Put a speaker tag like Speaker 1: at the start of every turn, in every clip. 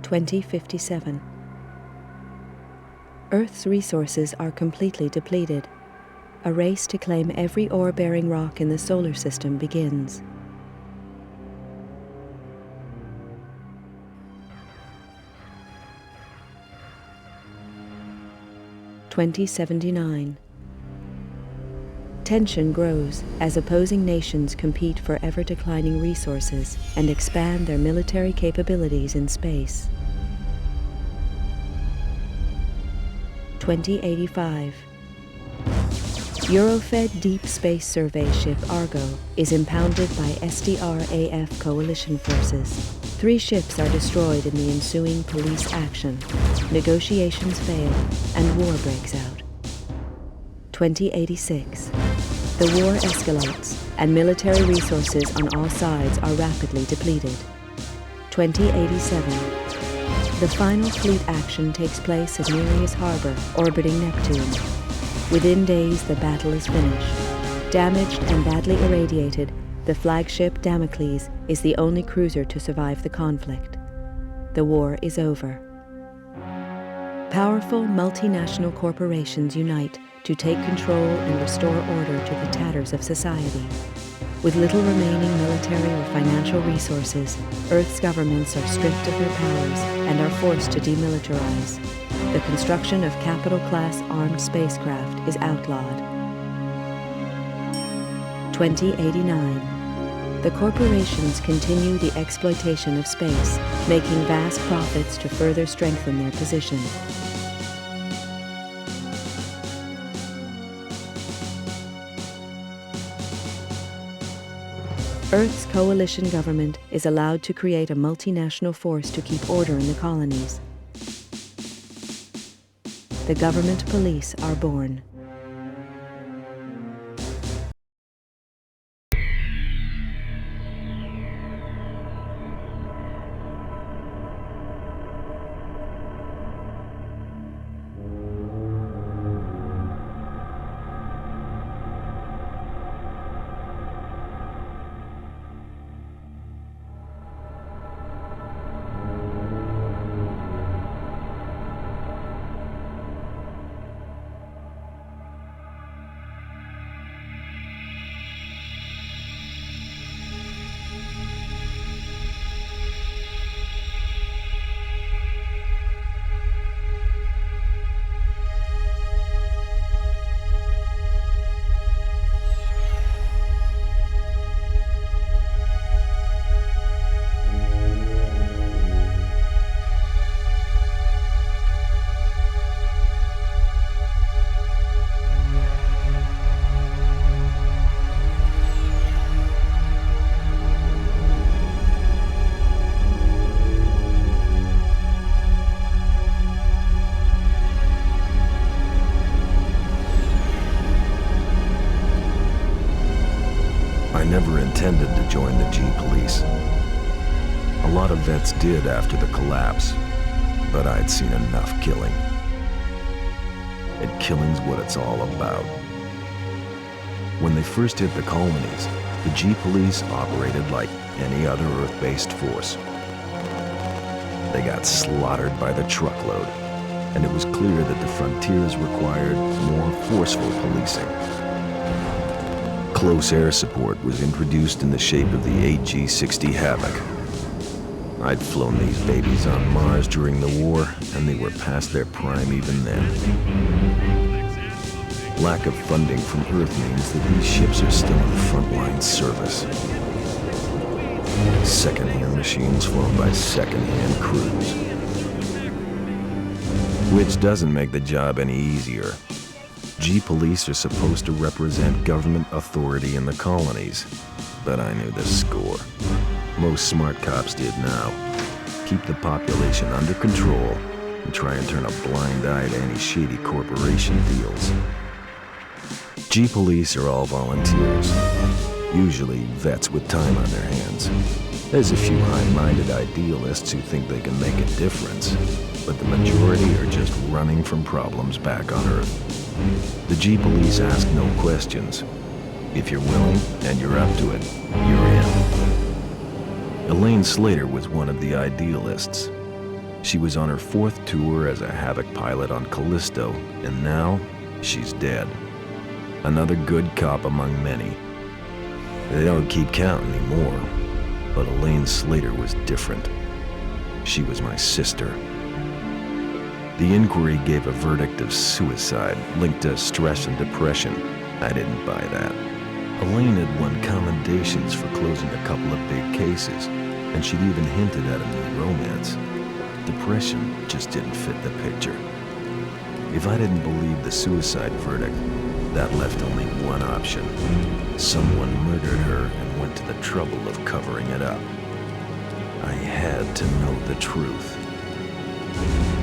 Speaker 1: 2057. Earth's resources are completely depleted. A race to claim every ore-bearing rock in the solar system begins. (2079). Tension grows as opposing nations compete for ever-declining resources and expand their military capabilities in space. 2085. Eurofed Deep Space Survey ship Argo is impounded by SDR-AF coalition forces. 3 ships are destroyed in the ensuing police action. Negotiations fail and war breaks out. 2086. The war escalates and military resources on all sides are rapidly depleted. 2087. The final fleet action takes place at Nereus Harbor, orbiting Neptune. Within days, the battle is finished. Damaged and badly irradiated, the flagship Damocles is the only cruiser to survive the conflict. The war is over. Powerful multinational corporations unite to take control and restore order to the tatters of society. With little remaining military or financial resources, Earth's governments are stripped of their powers and are forced to demilitarize. The construction of capital-class armed spacecraft is outlawed. 2089. The corporations continue the exploitation of space, making vast profits to further strengthen their position. Earth's coalition government is allowed to create a multinational force to keep order in the colonies. The government police are born.
Speaker 2: I never intended to join the G-Police. A lot of vets did after the collapse, but I'd seen enough killing. And killing's what it's all about. When they first hit the colonies, the G-Police operated like any other Earth-based force. They got slaughtered by the truckload, and it was clear that the frontiers required more forceful policing. Close air support was introduced in the shape of the AG-60 Havoc. I'd flown these babies on Mars during the war, and they were past their prime even then. Lack of funding from Earth means that these ships are still in frontline service. Second-hand machines flown by second-hand crews. Which doesn't make the job any easier. G-Police are supposed to represent government authority in the colonies, but I knew the score. Most smart cops did now. Keep the population under control and try and turn a blind eye to any shady corporation deals. G-Police are all volunteers, usually vets with time on their hands. There's a few high-minded idealists who think they can make a difference, but the majority are just running from problems back on Earth. The G-Police ask no questions. If you're willing and you're up to it, you're in. Elaine Slater was one of the idealists. She was on her 4th tour as a Havoc pilot on Callisto, and now she's dead. Another good cop among many. They don't keep count anymore, but Elaine Slater was different. She was my sister. The inquiry gave a verdict of suicide linked to stress and depression. I didn't buy that. Elaine had won commendations for closing a couple of big cases, and she'd even hinted at a new romance. Depression just didn't fit the picture. If I didn't believe the suicide verdict, that left only one option. Someone murdered her and went to the trouble of covering it up. I had to know the truth.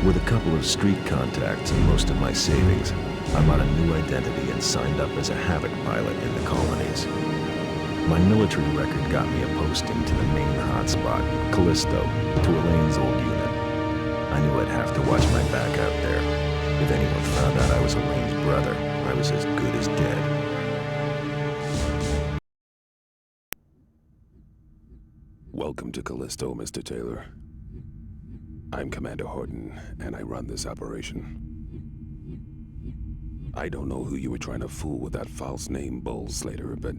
Speaker 2: With a couple of street contacts and most of my savings, I bought a new identity and signed up as a Havoc pilot in the colonies. My military record got me a posting to the main hotspot, Callisto, to Elaine's old unit. I knew I'd have to watch my back out there. If anyone found out I was Elaine's brother, I was as good as dead.
Speaker 3: Welcome to Callisto, Mr. Taylor. I'm Commander Horton, and I run this operation. I don't know who you were trying to fool with that false name, Bull Slater, but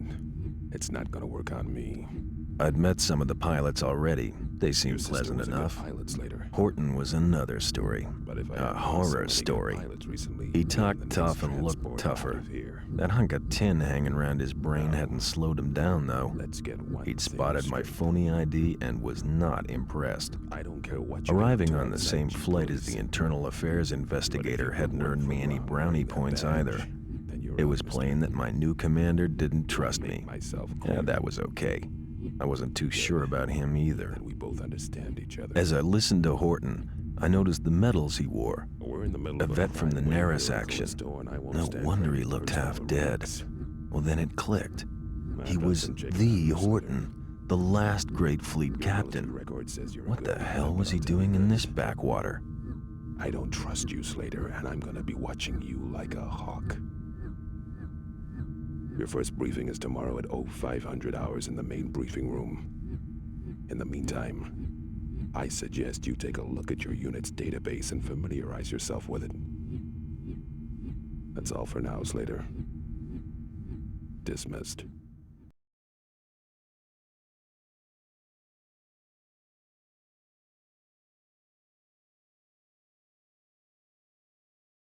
Speaker 3: it's not gonna work on me.
Speaker 2: I'd met some of the pilots already. They seemed pleasant enough. Horton was another story. A horror story. He talked tough and looked tougher. That hunk of tin hanging around his brain hadn't slowed him down, though. He'd spotted my phony ID and was not impressed. Arriving on the same flight as the internal affairs investigator hadn't earned me any brownie points either. It was plain that my new commander didn't trust me. Yeah, that was okay. I wasn't too sure about him either. As I listened to Horton, I noticed the medals he wore. A vet from the Naris action. No wonder he looked half dead. Well, then it clicked. He was the Horton, the last great fleet captain. What the hell was he doing in this backwater?
Speaker 3: I don't trust you, Slater, and I'm gonna be watching you like a hawk. Your first briefing is tomorrow at 0500 hours in the main briefing room. In the meantime, I suggest you take a look at your unit's database and familiarize yourself with it. That's all for now, Slater. Dismissed.